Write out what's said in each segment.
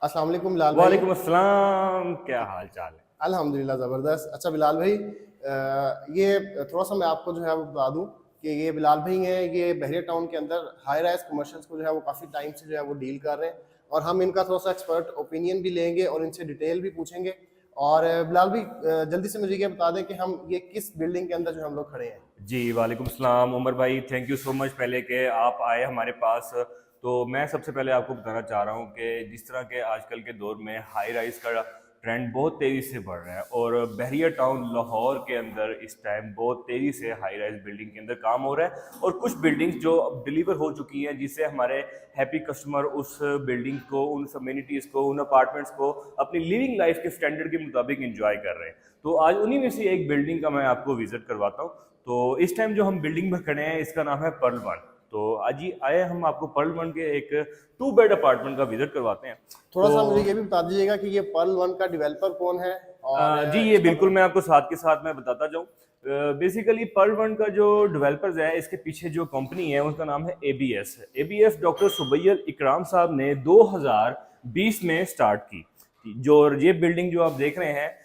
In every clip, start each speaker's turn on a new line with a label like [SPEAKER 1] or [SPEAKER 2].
[SPEAKER 1] अस्सलाम वालेकुम बिलाल भाई।
[SPEAKER 2] वालेकुम अस्सलाम, क्या हाल चाल है?
[SPEAKER 1] अल्हम्दुलिल्लाह ज़बरदस्त। अच्छा बिलाल भाई, ये थोड़ा सा मैं आपको जो है वो बता दूं कि ये बिलाल भाई हैं, ये बहरिया टाउन के अंदर हाई राइज कमर्शियल्स को जो है वो काफ़ी टाइम से जो है वो डील कर रहे हैं, और हम इनका थोड़ा सा एक्सपर्ट ओपिनियन भी लेंगे और इनसे डिटेल भी पूछेंगे। और बिलाल भाई, जल्दी से मुझे ये बता दें कि हम ये किस बिल्डिंग के अंदर जो हम लोग खड़े हैं।
[SPEAKER 2] जी वालेकुम सलाम उमर भाई, थैंक यू सो मच पहले के आप आए हमारे पास। तो मैं सबसे पहले आपको बताना चाह रहा हूँ कि जिस तरह के आजकल के दौर में हाई राइज का ट्रेंड बहुत तेज़ी से बढ़ रहा है, और बहरिया टाउन लाहौर के अंदर इस टाइम बहुत तेज़ी से हाई राइज बिल्डिंग के अंदर काम हो रहा है, और कुछ बिल्डिंग्स जो अब डिलीवर हो चुकी हैं, जिससे हमारे हैप्पी कस्टमर उस बिल्डिंग को, उन कम्युनिटीज़ को, उन अपार्टमेंट्स को अपनी लिविंग लाइफ के स्टैंडर्ड के मुताबिक इंजॉय कर रहे हैं। तो आज उन्हीं में से एक बिल्डिंग का मैं आपको विजिट करवाता हूँ। तो इस टाइम जो हम बिल्डिंग में खड़े हैं, इसका नाम है पर्ल वन। तो आज ही आए हम आपको पर्ल वन के एक 2 बेड अपार्टमेंट का विजिट करवाते हैं।
[SPEAKER 1] थोड़ा
[SPEAKER 2] तो
[SPEAKER 1] सा मुझे ये भी बता दीजिएगा कि ये पर्ल वन का डेवलपर कौन है, और
[SPEAKER 2] जी ये
[SPEAKER 1] इसका
[SPEAKER 2] बिल्कुल मैं आपको साथ के साथ मैं बताता जाऊँ। बेसिकली पर्ल वन का जो डेवलपर्स है, इसके पीछे जो कंपनी है उसका नाम है एबीएस। एबीएस डॉक्टर सुबैयल इकराम साहब ने 2020 में स्टार्ट की। जो ये बिल्डिंग जो आप देख रहे हैं,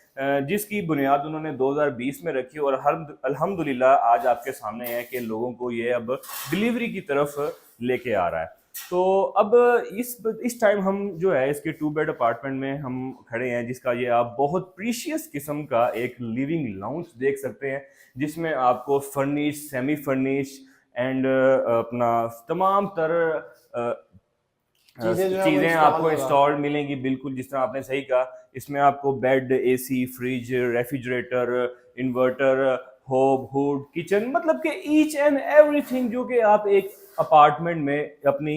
[SPEAKER 2] जिसकी बुनियाद उन्होंने 2020 में रखी, और हर अल्हम्दुलिल्लाह आज आपके सामने है कि लोगों को ये अब डिलीवरी की तरफ लेके आ रहा है। तो अब इस टाइम हम जो है इसके 2 बेड अपार्टमेंट में हम खड़े हैं, जिसका ये आप बहुत प्रीशियस किस्म का एक लिविंग लाउंज देख सकते हैं, जिसमें आपको फर्निश, सेमी फर्निश एंड अपना तमाम तरह
[SPEAKER 1] चीज़ें जो है वो
[SPEAKER 2] चीज़ें
[SPEAKER 1] इंस्टॉल
[SPEAKER 2] आपको
[SPEAKER 1] नज़र आ
[SPEAKER 2] इंस्टॉल्ड मिलेंगी। बिल्कुल जिस तरह आपने सही कहा, इसमें आपको bed, AC, fridge, refrigerator, inverter, होब, हुड, किचन, मतलब कि ईच एंड एवरीथिंग जो कि आप एक अपार्टमेंट में अपनी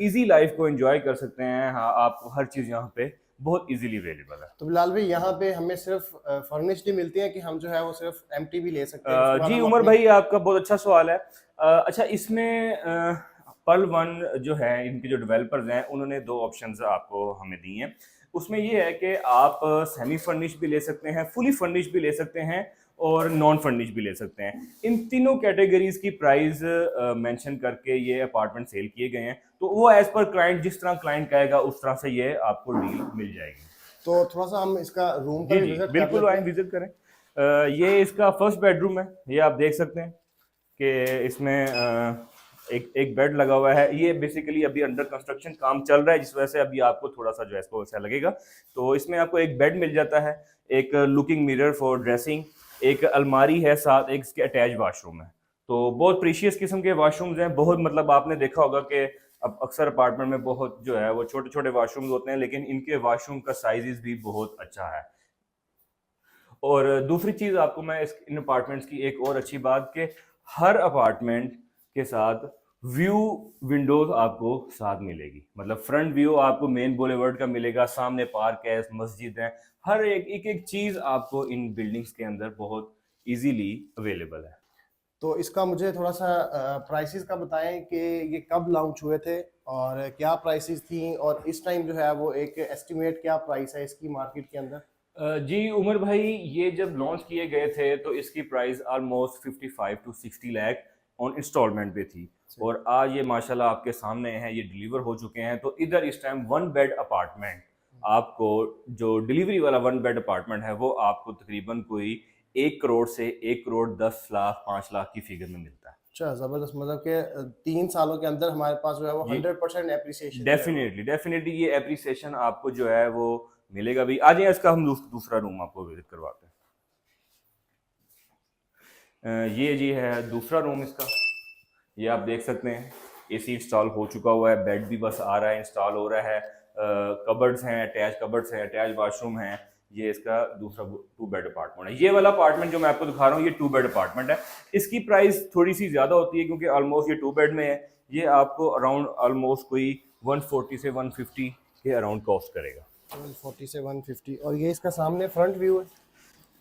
[SPEAKER 2] इजी लाइफ को एंजॉय कर सकते हैं। हाँ, आप हर चीज़ यहाँ पे बहुत इजीली अवेलेबल है।
[SPEAKER 1] तो बिलाल भाई, यहाँ पे हमें सिर्फ फर्निश्ड ही मिलती है कि हम जो है वो सिर्फ एम्प्टी भी ले सकते हैं, उसके बाद
[SPEAKER 2] जी
[SPEAKER 1] हम
[SPEAKER 2] उमर
[SPEAKER 1] अपनी।
[SPEAKER 2] भाई, आपका बहुत अच्छा सवाल है। अच्छा, इसमें पर्ल वन जो है, इनके जो डेवलपर्स हैं, उन्होंने 2 ऑप्शंस आपको हमें दी हैं। उसमें ये है कि आप सेमी फर्निश भी ले सकते हैं, फुली फर्निश भी ले सकते हैं, और नॉन फर्निश भी ले सकते हैं। इन तीनों कैटेगरीज की प्राइस मेंशन करके ये अपार्टमेंट सेल किए गए हैं। तो वो एज पर क्लाइंट, जिस तरह क्लाइंट कहेगा उस तरह से ये आपको डील मिल जाएगी।
[SPEAKER 1] तो थोड़ा सा हम इसका रूम का
[SPEAKER 2] जी
[SPEAKER 1] भी
[SPEAKER 2] जी
[SPEAKER 1] विजिट कर
[SPEAKER 2] बिल्कुल,
[SPEAKER 1] लेते
[SPEAKER 2] आए
[SPEAKER 1] हैं।
[SPEAKER 2] विजिट करें। ये इसका फर्स्ट बेडरूम है। ये आप देख सकते हैं कि इसमें एक एक बेड लगा हुआ है। ये बेसिकली अभी अंडर कंस्ट्रक्शन काम चल रहा है, जिस वजह से अभी आपको थोड़ा सा जो है इसको वैसा लगेगा। तो इसमें आपको एक बेड मिल जाता है, एक लुकिंग मिरर फॉर ड्रेसिंग, एक अलमारी है, साथ एक इसके अटैच वाशरूम है। तो बहुत प्रीशियस किस्म के वाशरूम्स हैं। बहुत, मतलब आपने देखा होगा कि अब अक्सर अपार्टमेंट में बहुत जो है वो छोटे छोटे वाशरूम्स होते हैं, लेकिन इनके वाशरूम का साइजेस भी बहुत अच्छा है। और दूसरी चीज़ आपको मैं इन अपार्टमेंट्स की एक और अच्छी बात, कि हर अपार्टमेंट के साथ व्यू विंडोज आपको साथ मिलेगी। मतलब फ्रंट व्यू आपको मेन बुलेवर्ड का मिलेगा, सामने पार्क है, मस्जिद है, हर एक एक एक चीज़ आपको इन बिल्डिंग्स के अंदर बहुत इजीली अवेलेबल है।
[SPEAKER 1] तो इसका मुझे थोड़ा सा प्राइसेस का बताएं कि ये कब लॉन्च हुए थे और क्या प्राइसेस थी, और इस टाइम जो है वो एक एस्टिमेट क्या प्राइस है इसकी मार्केट के अंदर।
[SPEAKER 2] जी उमर भाई, ये जब लॉन्च किए गए थे तो इसकी price almost 55 to 60 lakh on instalment पे थी। और आज ये माशाल्लाह आपके सामने है, ये डिलीवर हो चुके हैं। तो इधर इस टाइम 1 बेड अपार्टमेंट आपको, जो डिलीवरी वाला 1 बेड अपार्टमेंट है, वो आपको तकरीबन कोई 1 करोड़ से 1 करोड़ 10 लाख 5 लाख की फिगर में मिलता है।
[SPEAKER 1] अच्छा ज़बरदस्त, मतलब कि 3 सालों के अंदर हमारे पास जो है वो
[SPEAKER 2] ये
[SPEAKER 1] 100% एप्रिसिएशन जो है वो।
[SPEAKER 2] डेफिनेटली डेफिनेटली ये एप्रिसिएशन आपको जो है वो मिलेगा भी। आ जाइए, इसका हम दूसरा रूम आपको विजिट करवाते हैं। ये जी है दूसरा रूम इसका। ये आप देख सकते हैं, एसी इंस्टॉल हो चुका हुआ है, बेड भी बस आ रहा है, इंस्टॉल हो रहा है। कबर्ड्स हैं, अटैच कबर्ड्स हैं, अटैच वाशरूम है। ये इसका दूसरा 2 बेड अपार्टमेंट है। ये वाला अपार्टमेंट जो मैं आपको दिखा रहा हूँ, ये 2 बेड अपार्टमेंट है। इसकी प्राइस थोड़ी सी ज़्यादा होती है, क्योंकि ऑलमोस्ट ये 2 बेड में है। ये आपको अराउंड ऑलमोस्ट कोई 140 से 150 के अराउंड कॉस्ट करेगा।
[SPEAKER 1] 140 से 150, और ये इसका सामने फ्रंट व्यू है।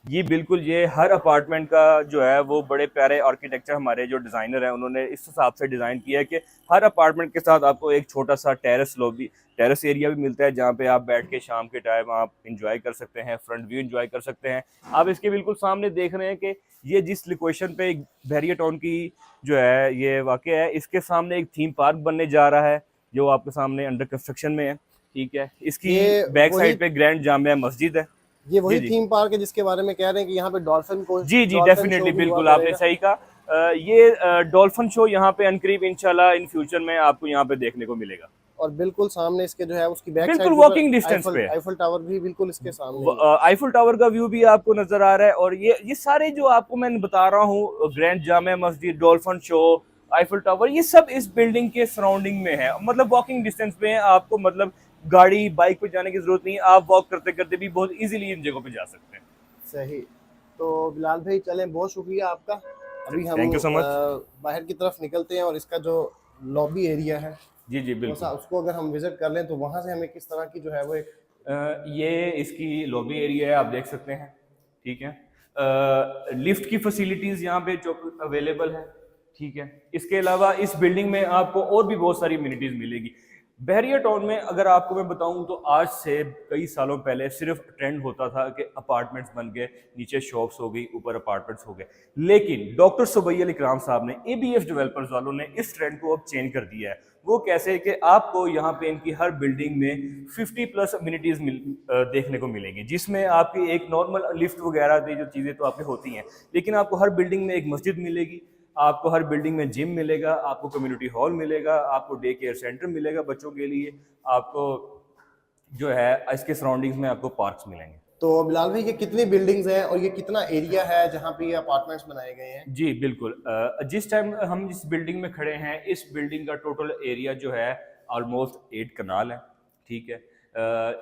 [SPEAKER 2] जी बिल्कुल, ये हर अपार्टमेंट का जो है वो बड़े प्यारे आर्किटेक्चर, हमारे जो डिज़ाइनर हैं, उन्होंने इस हिसाब से डिज़ाइन किया है कि हर अपार्टमेंट के साथ आपको एक छोटा सा टेरेस एरिया भी मिलता है, जहाँ पे आप बैठ के शाम के टाइम आप इंजॉय कर सकते हैं, फ्रंट व्यू इंजॉय कर सकते हैं। आप इसके बिल्कुल सामने देख रहे हैं कि ये जिस लोकेशन पे बहरिया टाउन की जो है ये वाक़या है, इसके सामने एक थीम पार्क बनने जा रहा है, जो आपके सामने अंडर कंस्ट्रक्शन में है। ठीक है, इसकी
[SPEAKER 1] ये
[SPEAKER 2] बैक
[SPEAKER 1] वही
[SPEAKER 2] साइड पे ग्रैंड जामिया मस्जिद है।
[SPEAKER 1] ये
[SPEAKER 2] जी
[SPEAKER 1] वही
[SPEAKER 2] जी
[SPEAKER 1] थीम पार्क है जिसके बारे में कह रहे हैं कि यहाँ पे
[SPEAKER 2] जी जी,
[SPEAKER 1] डॉल्फिन शो
[SPEAKER 2] डेफिनेटली,
[SPEAKER 1] भी हुआ
[SPEAKER 2] बिल्कुल आपने
[SPEAKER 1] करेगा।
[SPEAKER 2] सही कहा। ये डॉल्फिन शो यहाँ पे अनकरीब इंशाल्लाह इन फ्यूचर में आपको यहाँ पे देखने को मिलेगा।
[SPEAKER 1] और बिल्कुल सामने इसके जो है उसकी बैक
[SPEAKER 2] बिल्कुल
[SPEAKER 1] साइड के ऊपर
[SPEAKER 2] वॉकिंग डिस्टेंस
[SPEAKER 1] आईफल
[SPEAKER 2] पे है।
[SPEAKER 1] आईफल टावर भी बिल्कुल इसके सामने ही है।
[SPEAKER 2] आईफल टावर का व्यू भी आपको नजर आ रहा है, और ये सारे जो आपको मैं बता रहा हूँ, grand Jamia Masjid, dolphin show, Eiffel tower, ये सब इस बिल्डिंग के सराउंडिंग में है, मतलब वॉकिंग डिस्टेंस पे है आपको, मतलब गाड़ी बाइक पे जाने की जरूरत नहीं है, आप वॉक करते करते भी बहुत इजीली इन जगहों पे जा सकते हैं।
[SPEAKER 1] सही। तो बिलाल भाई चलें, बहुत शुक्रिया आपका। अभी हम
[SPEAKER 2] थैंक यू सो मच।
[SPEAKER 1] बाहर की तरफ निकलते हैं और इसका जो लॉबी एरिया है
[SPEAKER 2] जी जी
[SPEAKER 1] थोड़ा सा
[SPEAKER 2] बिल्कुल।
[SPEAKER 1] उसको अगर हम विजिट कर लें तो वहाँ से हमें किस तरह की जो है वो एक
[SPEAKER 2] ये इसकी लॉबी एरिया है, आप देख सकते हैं। ठीक है, लिफ्ट की फैसिलिटीज यहाँ पे जो अवेलेबल है। ठीक है, इसके अलावा इस बिल्डिंग में आपको और भी बहुत सारी अम्यूनिटीज मिलेगी। बहरिया टाउन में अगर आपको मैं बताऊं तो आज से कई सालों पहले सिर्फ ट्रेंड होता था कि अपार्टमेंट्स बन गए, नीचे शॉप्स हो गई, ऊपर अपार्टमेंट्स हो गए। लेकिन डॉक्टर सुबैया इकराम साहब ने, एबीएफ डेवलपर्स वालों ने इस ट्रेंड को अब चेंज कर दिया है। वो कैसे कि आपको यहाँ पे इनकी हर बिल्डिंग में 50 प्लस अम्यूनिटीज देखने को मिलेंगी, जिसमें आपकी एक नॉर्मल लिफ्ट वगैरह जो चीज़ें तो आपकी होती हैं, लेकिन आपको हर बिल्डिंग में एक मस्जिद मिलेगी, आपको हर बिल्डिंग में जिम मिलेगा, आपको कम्युनिटी हॉल मिलेगा, आपको डे केयर सेंटर मिलेगा बच्चों के लिए, आपको जो है इसके सराउंडिंग्स में आपको पार्क्स मिलेंगे।
[SPEAKER 1] तो बिलाल भाई ये कितनी बिल्डिंग्स हैं और ये कितना एरिया है जहाँ पे ये अपार्टमेंट्स बनाए गए हैं?
[SPEAKER 2] जी बिल्कुल, जिस टाइम हम इस बिल्डिंग में खड़े हैं, इस बिल्डिंग का टोटल एरिया जो है ऑलमोस्ट 8 कनाल है। ठीक है,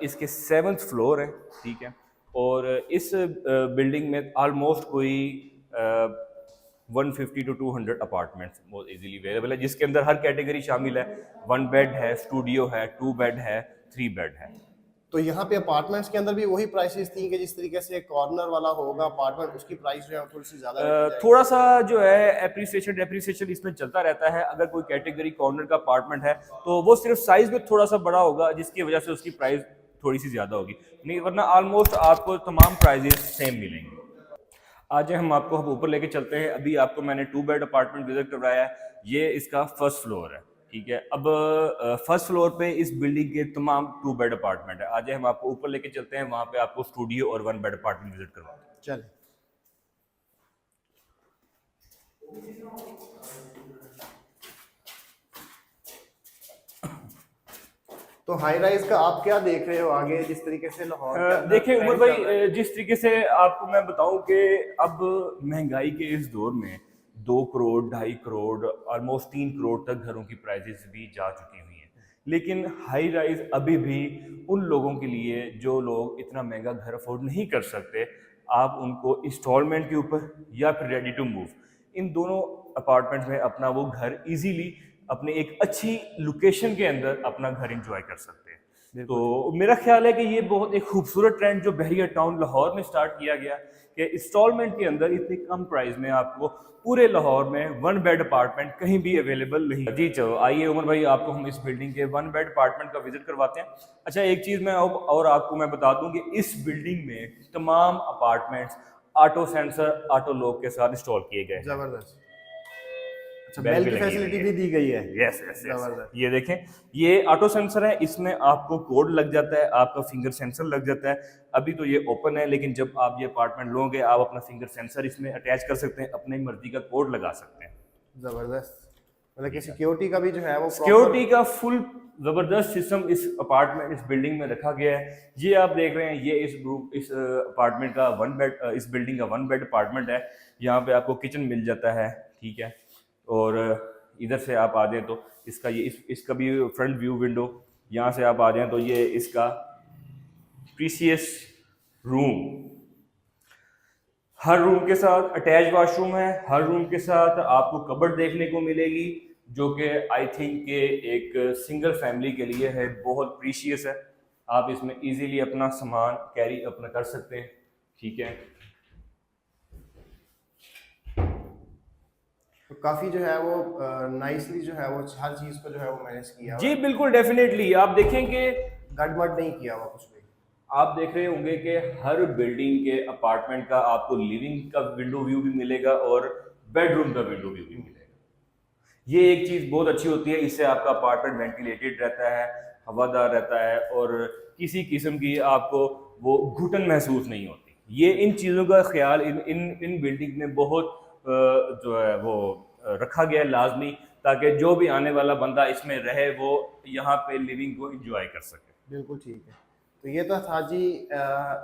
[SPEAKER 2] इसके 7th फ्लोर है। ठीक है, और इस बिल्डिंग में ऑलमोस्ट कोई 150 टू 200 अपार्टमेंट्स बहुत इजीली अवेलेबल है, जिसके अंदर हर कैटेगरी शामिल है। 1 बेड है, स्टूडियो है, 2 बेड है, 3 बेड है।
[SPEAKER 1] तो यहाँ पे अपार्टमेंट्स के अंदर भी वही प्राइसेस थी कि जिस तरीके से कॉर्नर वाला होगा अपार्टमेंट उसकी प्राइस जो है वो थोड़ी सी ज्यादा रखी जाएगी?
[SPEAKER 2] थोड़ा सा जो है एप्रिसिएशन डेप्रिसिएशन इसमें चलता रहता है। अगर कोई कैटेगरी कॉर्नर का अपार्टमेंट है तो वो सिर्फ साइज में थोड़ा सा बड़ा होगा, जिसकी वजह से उसकी प्राइस थोड़ी सी ज़्यादा होगी, नहीं वरना ऑलमोस्ट आपको तमाम प्राइजेस सेम मिलेंगे। आज हम आपको ऊपर लेके चलते हैं। अभी आपको मैंने 2 बेड अपार्टमेंट विजिट करवाया है, ये इसका फर्स्ट फ्लोर है। ठीक है, अब फर्स्ट फ्लोर पे इस बिल्डिंग के तमाम 2 बेड अपार्टमेंट है। आज हम आपको ऊपर लेके चलते हैं, वहाँ पे आपको स्टूडियो और 1 बेड अपार्टमेंट विजिट करवाते हैं।
[SPEAKER 1] चल। तो हाई राइज का आप क्या देख रहे हो आगे, जिस तरीके से लाहौर के अंदर
[SPEAKER 2] देखिए उमर
[SPEAKER 1] trend चल रहा है?
[SPEAKER 2] भाई, जिस तरीके से आपको मैं बताऊं कि अब महंगाई के इस दौर में 2 करोड़ 2.5 करोड़ ऑलमोस्ट 3 करोड़ तक घरों की प्राइसेस भी जा चुकी हुई हैं, लेकिन हाई राइज अभी भी उन लोगों के लिए जो लोग इतना महंगा घर अफोर्ड नहीं कर सकते, आप उनको इंस्टॉलमेंट के ऊपर या फिर रेडी टू मूव, इन दोनों अपार्टमेंट में अपना वो घर इजीली अपने एक अच्छी लोकेशन के अंदर अपना घर एंजॉय कर सकते हैं। तो मेरा ख्याल है कि ये बहुत एक खूबसूरत ट्रेंड जो बहरिया टाउन लाहौर में स्टार्ट किया गया कि इंस्टॉलमेंट के अंदर इतनी कम प्राइस में आपको पूरे लाहौर में 1 बेड अपार्टमेंट कहीं भी अवेलेबल नहीं। जी चलो आइए उमर भाई, आपको हम इस बिल्डिंग के 1 बेड अपार्टमेंट का विजिट करवाते हैं। अच्छा, एक चीज़ मैं और आपको मैं बता दूं कि इस बिल्डिंग में तमाम apartments auto sensor, auto lock के साथ इंस्टॉल किए गए हैं।
[SPEAKER 1] जबरदस्त। अच्छा,
[SPEAKER 2] बेल
[SPEAKER 1] बेल
[SPEAKER 2] भी
[SPEAKER 1] की
[SPEAKER 2] लगी हुई
[SPEAKER 1] फैसिलिटी
[SPEAKER 2] है।
[SPEAKER 1] भी दी गई है?
[SPEAKER 2] यस यस यस,
[SPEAKER 1] जबरदस्त।
[SPEAKER 2] ये देखें, ये ऑटो सेंसर है, इसमें आपको कोड लग जाता है, आपका फिंगर सेंसर लग जाता है। अभी तो ये ओपन है, लेकिन जब आप ये अपार्टमेंट लोगे आप अपना फिंगर सेंसर इसमें अटैच कर सकते हैं, अपनी मर्जी का कोड लगा सकते हैं।
[SPEAKER 1] जबरदस्त। मतलब कि सिक्योरिटी का भी जो है वो
[SPEAKER 2] सिक्योरिटी का फुल जबरदस्त सिस्टम इस अपार्टमेंट, इस बिल्डिंग में रखा गया है। ये आप देख रहे हैं, ये इस अपार्टमेंट का 1 बेड, इस बिल्डिंग का 1 बेड अपार्टमेंट है। यहाँ पे आपको किचन मिल जाता है। ठीक है, और इधर से आप आ जाएं तो इसका ये इसका भी फ्रंट व्यू विंडो, यहाँ से आप आ जाएं तो ये इसका प्रीसियस रूम, हर रूम के साथ अटैच वॉशरूम है। हर रूम के साथ आपको कबर्ड देखने को मिलेगी, जो कि आई थिंक के एक सिंगल फैमिली के लिए है बहुत प्रीशियस है। आप इसमें इजीली अपना सामान कैरी अपना कर सकते हैं। ठीक है,
[SPEAKER 1] तो काफी जो है वो नाइसली जो है वो हर चीज को जो है वो मैनेज किया हुआ
[SPEAKER 2] जी
[SPEAKER 1] है।
[SPEAKER 2] बिल्कुल डेफिनेटली। आप देखेंगे,
[SPEAKER 1] गड़बड़ नहीं किया हुआ कुछ भी।
[SPEAKER 2] आप देख रहे होंगे कि हर बिल्डिंग के अपार्टमेंट का आपको लिविंग का विंडो व्यू भी मिलेगा और बेडरूम का विंडो व्यू भी मिलेगा। ये एक चीज़ बहुत अच्छी होती है, इससे आपका अपार्टमेंट वेंटिलेटेड रहता है, हवादार रहता है और किसी किस्म की आपको वो घुटन महसूस नहीं होती। ये इन चीज़ों का ख्याल इन इन इन बिल्डिंग में बहुत जो है वो रखा गया है लाजमी, ताकि जो भी आने वाला बंदा इसमें रहे वो यहाँ पे लिविंग को एंजॉय कर सके।
[SPEAKER 1] बिल्कुल ठीक है। तो ये तो था जी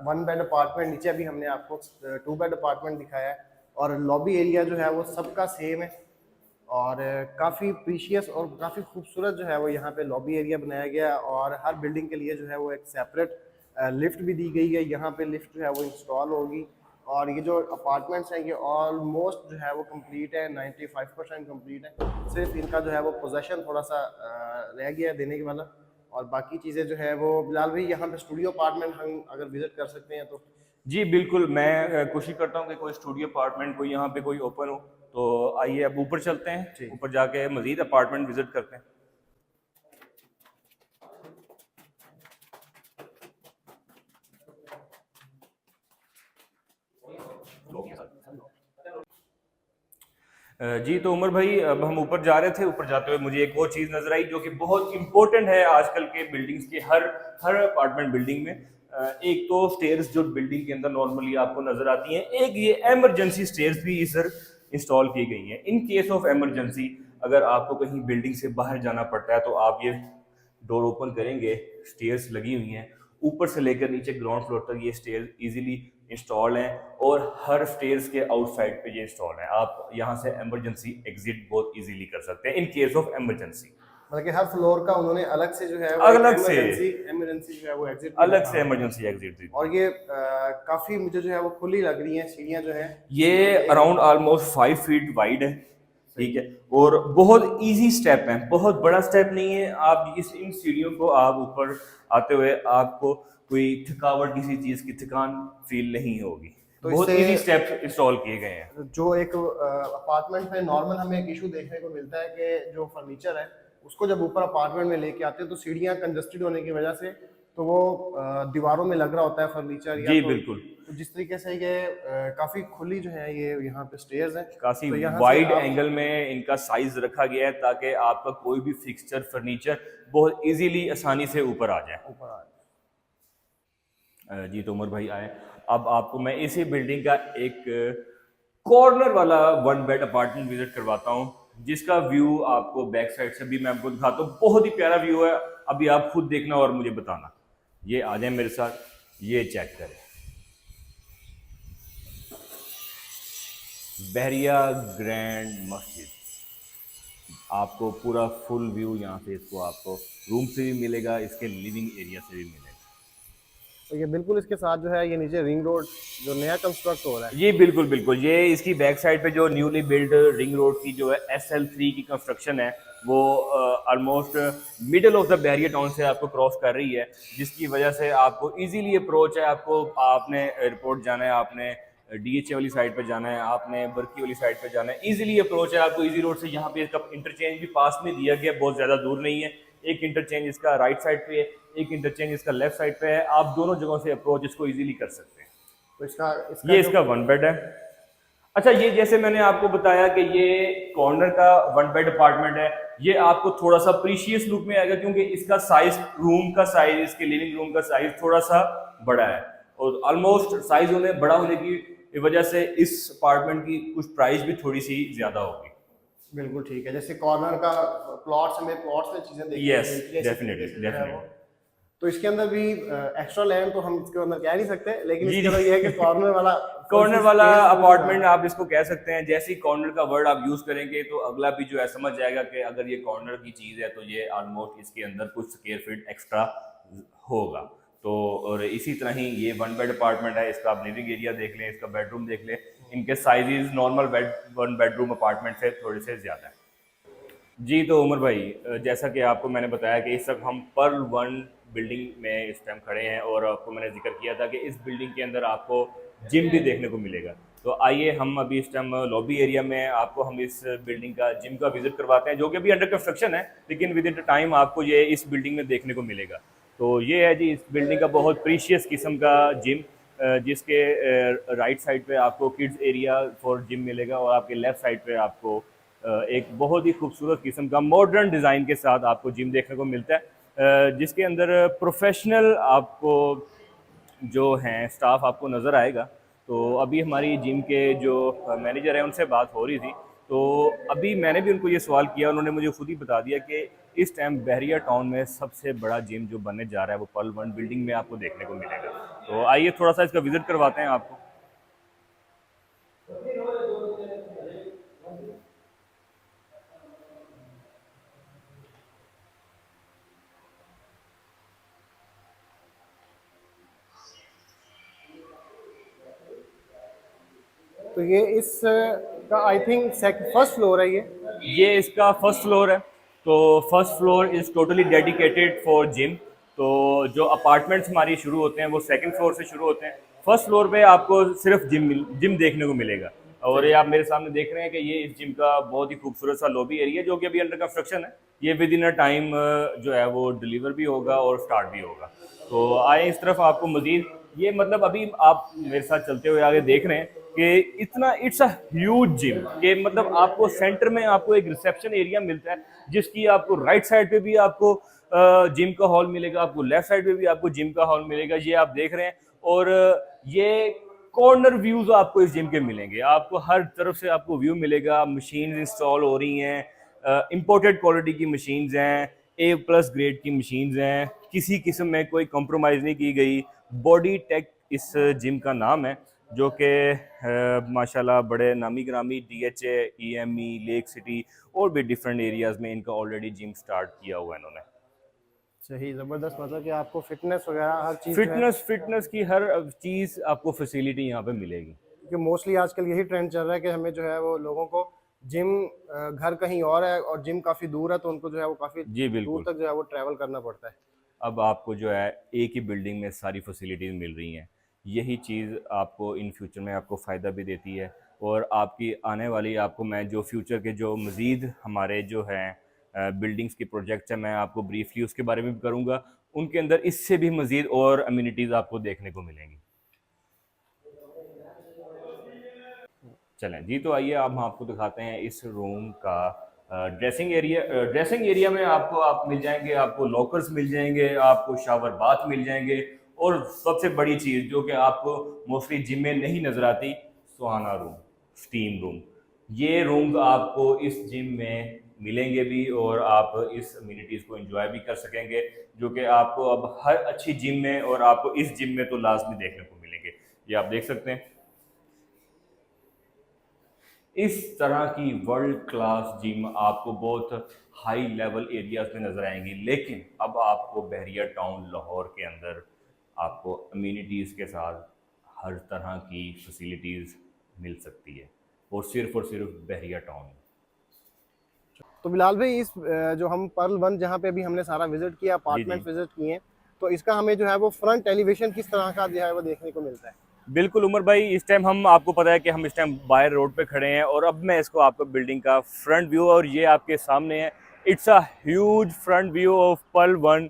[SPEAKER 1] 1 बेड अपार्टमेंट। नीचे अभी हमने आपको 2 बेड अपार्टमेंट दिखाया है और लॉबी एरिया जो है वो सबका सेम है और काफ़ी प्रीशियस और काफ़ी खूबसूरत जो है वो यहाँ पे लॉबी एरिया बनाया गया है और हर बिल्डिंग के लिए जो है वो एक सेपरेट लिफ्ट भी दी गई है। यहाँ पे लिफ्ट जो है वो इंस्टॉल होगी और ये जो अपार्टमेंट्स हैं ये ऑलमोस्ट जो है वो कंप्लीट है, 95% कंप्लीट है। सिर्फ इनका जो है वो पोजेसन थोड़ा सा रह गया है देने के वाला और बाकी चीज़ें जो है वो बिलाल भाई यहाँ पे स्टूडियो अपार्टमेंट हम अगर विजिट कर सकते हैं तो।
[SPEAKER 2] जी बिल्कुल, मैं कोशिश करता हूँ कि कोई स्टूडियो अपार्टमेंट कोई यहाँ पे कोई ओपन हो, तो आइए अब ऊपर चलते हैं, ऊपर जाके मजीद अपार्टमेंट विजिट करते हैं। जी तो उमर भाई, अब हम ऊपर जा रहे थे, ऊपर जाते हुए मुझे एक और चीज़ नजर आई जो कि बहुत इंपॉर्टेंट है आजकल के बिल्डिंग्स के हर हर अपार्टमेंट बिल्डिंग में। एक तो स्टेयर्स जो बिल्डिंग के अंदर नॉर्मली आपको नजर आती हैं, एक ये एमरजेंसी स्टेयर्स भी इधर इंस्टॉल की गई हैं। इन केस ऑफ एमरजेंसी अगर आपको कहीं बिल्डिंग से बाहर जाना पड़ता है तो आप ये डोर ओपन करेंगे, स्टेयर्स लगी हुई हैं, ऊपर से लेकर नीचे ग्राउंड फ्लोर तक ये स्टेयर्स इजीली इंस्टॉल हैं और हर स्टेयर्स के आउटसाइड पे ये इंस्टॉल है। आप यहाँ से इमरजेंसी एग्जिट बहुत इजीली कर सकते हैं इन केस ऑफ इमरजेंसी।
[SPEAKER 1] मतलब कि हर फ्लोर का उन्होंने अलग से जो है वो
[SPEAKER 2] अलग से
[SPEAKER 1] इमरजेंसी जो है वो एग्जिट
[SPEAKER 2] अलग से इमरजेंसी एग्जिट दी।
[SPEAKER 1] और ये काफी मुझे जो है वो खुली लग रही है सीढ़ियाँ जो है
[SPEAKER 2] ये अराउंड ऑलमोस्ट 5 फीट वाइड है, ठीक है, और बहुत इजी स्टेप है, बहुत बड़ा स्टेप नहीं है। आप इस इन सीढ़ियों को आप ऊपर आते हुए आपको कोई थकावट किसी चीज की थकान फील नहीं होगी। तो बहुत इजी स्टेप इंस्टॉल किए गए हैं।
[SPEAKER 1] जो एक अपार्टमेंट में नॉर्मल हमें एक इशू देखने को मिलता है कि जो फर्नीचर है उसको जब ऊपर अपार्टमेंट में लेके आते हैं तो सीढ़ियाँ कंजस्टेड होने की वजह से तो वो दीवारों में लग रहा होता है फर्नीचर।
[SPEAKER 2] जी बिल्कुल।
[SPEAKER 1] तो जिस तरीके से ये काफी खुली जो है ये यहाँ पे स्टेयर्स हैं,
[SPEAKER 2] काफी
[SPEAKER 1] तो
[SPEAKER 2] वाइड एंगल में इनका साइज रखा गया है ताकि आपका कोई भी फिक्सचर फर्नीचर बहुत इजीली आसानी से ऊपर आ जाए। जी तो उमर भाई आए, अब आपको मैं इसी बिल्डिंग का एक कॉर्नर वाला 1 बेड अपार्टमेंट विजिट करवाता हूँ, जिसका व्यू आपको बैक साइड से भी मैं आपको दिखाता हूँ। बहुत ही प्यारा व्यू है, अभी आप खुद देखना और मुझे बताना। ये आ जाए मेरे साथ, ये चेक करें, बहरिया ग्रैंड मस्जिद। आपको पूरा फुल व्यू यहाँ से इसको आपको रूम से भी मिलेगा, इसके लिविंग एरिया से भी मिलेगा।
[SPEAKER 1] तो ये बिल्कुल इसके साथ जो है ये नीचे रिंग रोड जो नया कंस्ट्रक्ट हो रहा है।
[SPEAKER 2] जी बिल्कुल बिल्कुल, ये इसकी बैक साइड पे जो न्यूली बिल्ड रिंग रोड की जो है SL3 की कंस्ट्रक्शन है वो almost middle of the barrier town से आपको क्रॉस कर रही है, जिसकी वजह से आपको इजीली अप्रोच है। आपको आपने एयरपोर्ट जाना है, आपने DHA वाली साइड पे जाना है, आपने बर्की वाली साइड पे जाना है, इजीली अप्रोच है आपको इजी रोड से। यहाँ पे इसका इंटरचेंज भी पास में दिया गया, बहुत ज़्यादा दूर नहीं है। एक इंटरचेंज इसका राइट साइड पे है, एक इंटरचेंज इसका लेफ्ट साइड पे है। आप दोनों जगहों से अप्रोच इसको इजीली कर सकते हैं।
[SPEAKER 1] तो इसका
[SPEAKER 2] ये इसका 1 बेड है। अच्छा, ये जैसे मैंने आपको बताया कि ये कॉर्नर का 1 बेड अपार्टमेंट है, ये आपको थोड़ा सा प्रीशियस लुक में आएगा क्योंकि इसका साइज, रूम का साइज, इसके लिविंग रूम का साइज थोड़ा सा बड़ा है और ऑलमोस्ट साइज बड़ा होने की वजह से इस अपार्टमेंट की कुछ प्राइस भी थोड़ी सी ज्यादा होगी।
[SPEAKER 1] बिल्कुल ठीक है, जैसे कॉर्नर का प्लॉट्स में चीजें देखी
[SPEAKER 2] यस डेफिनेटली।
[SPEAKER 1] तो इसके अंदर भी एक्स्ट्रा लैंड तो हम इसके अंदर कह नहीं सकते, लेकिन इसके अंदर ये है कि कॉर्नर वाला
[SPEAKER 2] अपार्टमेंट आप इसको कह सकते हैं। जैसे ही कॉर्नर का वर्ड आप यूज करेंगे तो अगला भी जो है समझ जाएगा कि अगर ये कॉर्नर की चीज है तो ये ऑलमोस्ट इसके अंदर कुछ स्क्वायर फीट एक्स्ट्रा होगा। तो और इसी तरह ही ये 1 बेड अपार्टमेंट है, इसका आप लिविंग एरिया देख लें, इसका बेडरूम देख लें, इनके साइजेस नॉर्मल 1 बेडरूम अपार्टमेंट से थोड़े से ज़्यादा है। जी तो उमर भाई, जैसा कि आपको मैंने बताया कि इस वक्त हम पर्ल 1 बिल्डिंग में इस टाइम खड़े हैं और आपको मैंने जिक्र किया था कि इस बिल्डिंग के अंदर आपको जिम भी देखने को मिलेगा। तो आइए हम अभी इस टाइम लॉबी एरिया में आपको हम इस बिल्डिंग का जिम का विजिट करवाते हैं, जो कि अभी अंडर कंस्ट्रक्शन है, लेकिन विद इन द टाइम आपको ये इस बिल्डिंग में देखने को मिलेगा। तो ये है जी इस बिल्डिंग का बहुत प्रीशियस किस्म का जिम, जिसके राइट साइड पे आपको किड्स एरिया फॉर जिम मिलेगा और आपके लेफ्ट साइड पे आपको एक बहुत ही खूबसूरत किस्म का मॉडर्न डिज़ाइन के साथ आपको जिम देखने को मिलता है, जिसके अंदर प्रोफेशनल आपको जो हैं स्टाफ आपको नज़र आएगा। तो अभी हमारी जिम के जो मैनेजर हैं उनसे बात हो रही थी, तो अभी मैंने भी उनको ये सवाल किया, उन्होंने मुझे खुद ही बता दिया कि इस टाइम बहरिया टाउन में सबसे बड़ा जिम जो बनने जा रहा है वो पर्ल वन बिल्डिंग में आपको देखने को मिलेगा। तो आइए थोड़ा सा इसका विजिट करवाते हैं आपको।
[SPEAKER 1] तो ये इस का आई थिंक फर्स्ट फ्लोर है
[SPEAKER 2] ये इसका फर्स्ट फ्लोर है। तो first floor is totally dedicated for gym. तो जो अपार्टमेंट्स हमारी शुरू होते हैं वो सेकंड फ्लोर से शुरू होते हैं। फर्स्ट फ्लोर पे आपको सिर्फ जिम देखने को मिलेगा। और ये आप मेरे सामने देख रहे हैं कि ये इस जिम का बहुत ही खूबसूरत सा लॉबी एरिया जो कि अभी अंडर कंस्ट्रक्शन है। ये विद इन अ टाइम जो है वो डिलीवर भी होगा और स्टार्ट भी होगा। तो आए इस तरफ आपको मजीद, ये मतलब अभी आप मेरे साथ चलते हुए आगे देख रहे हैं कि इतना इट्स अ ह्यूज जिम के मतलब आपको सेंटर में आपको एक रिसेप्शन एरिया मिलता है, जिसकी आपको राइट साइड पे भी आपको जिम का हॉल मिलेगा, आपको लेफ्ट साइड पे भी आपको जिम का हॉल मिलेगा, ये आप देख रहे हैं। और ये कॉर्नर व्यूज आपको इस जिम के मिलेंगे, आपको हर तरफ से आपको व्यू मिलेगा। मशीन इंस्टॉल हो रही हैं, इंपोर्टेड क्वालिटी की मशीन्स हैं, A+ ग्रेड की मशीन्स हैं, किसी किस्म में कोई कॉम्प्रोमाइज़ नहीं की गई। बॉडी टेक इस जिम का नाम है, जो कि माशाल्लाह बड़े नामी ग्रामी DHA, EME, लेक सिटी और भी डिफरेंट एरियाज़ में इनका ऑलरेडी जिम स्टार्ट किया हुआ है इन्होंने।
[SPEAKER 1] सही ज़बरदस्त, मतलब कि आपको फिटनेस वगैरह हर चीज़ जो है,
[SPEAKER 2] फिटनेस की हर चीज़ आपको फैसिलिटी यहाँ पे मिलेगी।
[SPEAKER 1] क्योंकि मोस्टली आजकल यही ट्रेंड चल रहा है कि हमें जो है वो लोगों को जिम, घर कहीं और है और जिम काफ़ी दूर है, तो उनको जो है वो काफ़ी
[SPEAKER 2] जी
[SPEAKER 1] दूर
[SPEAKER 2] बिल्कुल।
[SPEAKER 1] तक जो है वो ट्रैवल करना पड़ता है।
[SPEAKER 2] अब आपको जो है एक ही बिल्डिंग में सारी फैसिलिटीज़ मिल रही हैं। यही चीज़ आपको इन फ्यूचर में आपको फ़ायदा भी देती है। और आपकी आने वाली, आपको मैं जो फ्यूचर के जो मज़ीद हमारे जो हैं बिल्डिंग्स के प्रोजेक्ट्स हैं, मैं आपको ब्रीफली उसके बारे में भी करूँगा। उनके अंदर इससे भी मज़ीद और अम्यूनिटीज़ आपको देखने को मिलेंगी। चलें जी, तो आइए अब हम आपको दिखाते हैं इस रूम का ड्रेसिंग एरिया। ड्रेसिंग एरिया में आपको आप मिल जाएंगे, आपको लॉकर्स मिल जाएंगे, आपको शावर बाथ मिल जाएंगे। और सबसे बड़ी चीज़ जो कि आपको मोस्टली जिम में नहीं नज़र आती, सुहाना रूम, स्टीम रूम। ये रूम आपको इस जिम में मिलेंगे भी और आप इस अम्यूनिटीज़ को एंजॉय भी कर सकेंगे, जो कि आपको अब हर अच्छी जिम में और आपको इस जिम में तो लाजमी देखने को मिलेंगे। ये आप देख सकते हैं, इस तरह की वर्ल्ड क्लास जिम आपको बहुत हाई लेवल एरियाज में नजर आएंगी। लेकिन अब आपको बहरिया टाउन लाहौर के अंदर आपको अम्यूनिटीज़ के साथ हर तरह की फैसिलिटीज़ मिल सकती है, और सिर्फ बहरिया टाउन में।
[SPEAKER 1] तो बिलाल भाई, इस जो हम पर्ल वन जहाँ पे अभी हमने सारा विजिट किया,
[SPEAKER 2] जी जी
[SPEAKER 1] अपार्टमेंट विजिट किए, तो इसका हमें जो है वो फ्रंट एलिवेशन किस तरह का जो है वो देखने को मिलता है?
[SPEAKER 2] बिल्कुल उमर भाई, इस टाइम हम, आपको पता है कि हम इस टाइम बाहर रोड पे खड़े हैं और अब मैं इसको आपको बिल्डिंग का फ्रंट व्यू, और ये आपके सामने है। It's a huge front view of Pearl One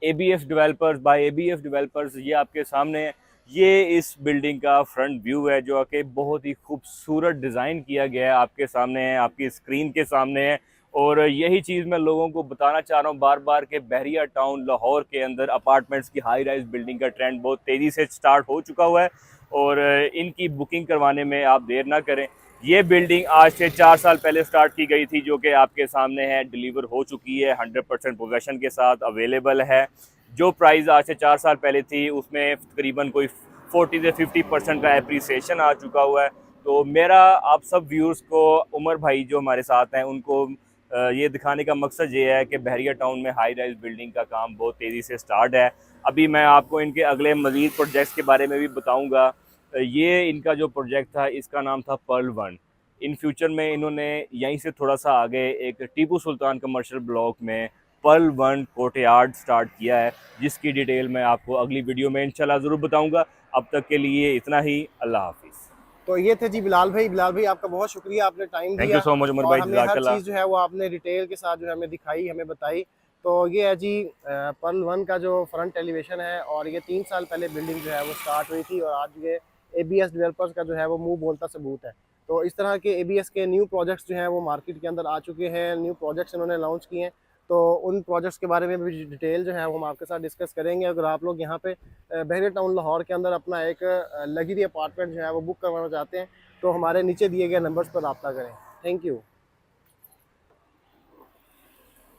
[SPEAKER 2] ABF developers by ABF developers. ये आपके सामने है, ये इस बिल्डिंग का फ्रंट व्यू है जो कि बहुत ही खूबसूरत डिज़ाइन किया गया है, आपके सामने है, आपकी स्क्रीन के सामने है। और यही चीज़ मैं लोगों को बताना चाह रहा हूँ बार बार कि बहरिया टाउन लाहौर के अंदर अपार्टमेंट्स की हाई राइज बिल्डिंग का ट्रेंड बहुत तेज़ी से स्टार्ट हो चुका हुआ है, और इनकी बुकिंग करवाने में आप देर ना करें। ये बिल्डिंग आज से 4 साल पहले स्टार्ट की गई थी, जो कि आपके सामने है, डिलीवर हो चुकी है, 100% पोजेसन के साथ अवेलेबल है। जो प्राइस आज से 4 साल पहले थी उसमें तकरीबन कोई 40 से 50% का एप्रीसिएशन आ चुका हुआ है। तो मेरा आप सब व्यूअर्स को, उमर भाई जो हमारे साथ हैं, उनको ये दिखाने का मकसद ये है कि बहरिया टाउन में हाई राइज बिल्डिंग का काम बहुत तेज़ी से स्टार्ट है। अभी मैं आपको इनके अगले मज़ीद प्रोजेक्ट्स के बारे में भी बताऊँगा। ये इनका जो प्रोजेक्ट था इसका नाम था पर्ल वन। इन फ्यूचर में इन्होंने यहीं से थोड़ा सा आगे एक टीपू सुल्तान कमर्शियल ब्लॉक में पर्ल वन कोर्टयार्ड स्टार्ट किया है, जिसकी डिटेल मैं आपको अगली वीडियो में इंशाल्लाह ज़रूर बताऊंगा। अब तक के लिए इतना ही, अल्लाह हाफिज़।
[SPEAKER 1] तो ये थे जी बिलाल भाई। बिलाल भाई, आपका बहुत शुक्रिया, आपने टाइम
[SPEAKER 2] थैंक यू
[SPEAKER 1] दिया
[SPEAKER 2] सो मच उमर
[SPEAKER 1] और
[SPEAKER 2] भाई,
[SPEAKER 1] हमें हर
[SPEAKER 2] जज़ाकल्लाह।
[SPEAKER 1] चीज़ जो है वो आपने डिटेल के साथ जो है हमें दिखाई, हमें बताई। तो ये है जी पर्ल वन का जो फ्रंट एलिवेशन है, और ये 3 साल पहले बिल्डिंग जो है वो स्टार्ट हुई थी, और आज ये ABS डेवलपर्स का जो है वो मुंह बोलता सबूत है। तो इस तरह के ABS के न्यू प्रोजेक्ट्स जो हैं वो मार्केट के अंदर आ चुके हैं, न्यू प्रोजेक्ट्स इन्होंने लॉन्च किए हैं। तो उन प्रोजेक्ट्स के बारे में भी डिटेल जो है वो हम आपके साथ डिस्कस करेंगे। अगर आप लोग यहाँ पे बहरिया टाउन लाहौर के अंदर अपना एक लग्जरी अपार्टमेंट जो है वो बुक करवाना चाहते हैं तो हमारे नीचे दिए गए नंबर्स पर रब्ता करें। Thank you.